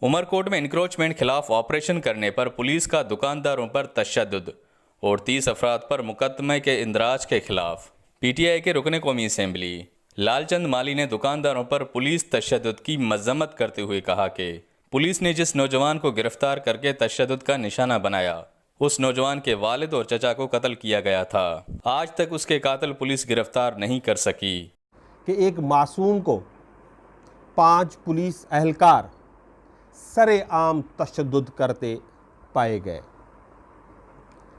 उमरकोट में इंक्रोचमेंट खिलाफ ऑपरेशन करने पर पुलिस का दुकानदारों पर तशद्दुद और 30 अफराद पर मुकदमे के इंदराज के खिलाफ। पीटीआई के रुकने कौमी असेंबली लालचंद माली ने दुकानदारों पर पुलिस तशद्दुद की मजम्मत करते हुए कहा कि पुलिस ने जिस नौजवान को गिरफ्तार करके तशद्दुद का निशाना बनाया, उस नौजवान के वालिद और चचा को कत्ल किया गया था। आज तक उसके कातिल पुलिस गिरफ्तार नहीं कर सकी। कि एक मासूम को 5 पुलिस एहलकार सरेआम तशद्दुद करते पाए गए।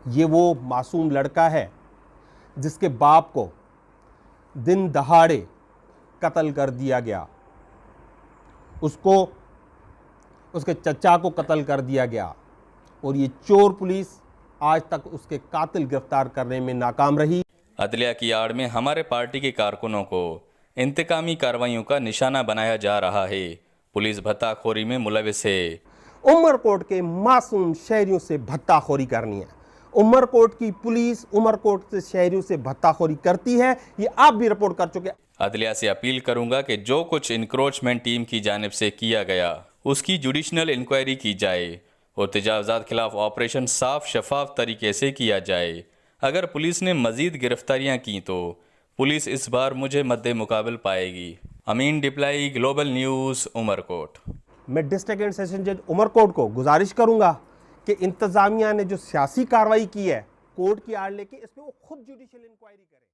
ये वो मासूम लड़का है जिसके बाप को दिन दहाड़े कत्ल कर दिया गया, उसको उसके चचा को कत्ल कर दिया गया और ये चोर पुलिस आज तक उसके कातिल गिरफ्तार करने में नाकाम रही। अदलिया की आड़ में हमारे पार्टी के कारकुनों को इंतकामी कार्रवाइयों का निशाना बनाया जा रहा है। पुलिस भत्ताखोरी में मुलविस है। उमरकोट के मासूम शहरियों से भत्ताखोरी करनी है। उमरकोट की पुलिस उमरकोट से शहरियों से भत्ताखोरी करती है, ये आप भी रिपोर्ट कर चुके। अदलिया से अपील करूंगा कि जो कुछ इंक्रोचमेंट टीम की जानिब से किया गया उसकी जुडिशनल इंक्वायरी की जाए और तजावजात खिलाफ ऑपरेशन साफ शफाफ तरीके से किया जाए। अगर पुलिस ने मजीद गिरफ्तारियां की तो पुलिस इस बार मुझे मद्दे मुकाबल पाएगी। अमीन डिप्लाई, ग्लोबल न्यूज़, उमरकोट। मैं डिस्ट्रिक्ट एंड सेशन जज उमरकोट को गुजारिश करूंगा कि इंतजामिया ने जो सियासी कार्रवाई की है कोर्ट की आड़ लेके, इस पे वो खुद जुडिशियल इंक्वायरी करे।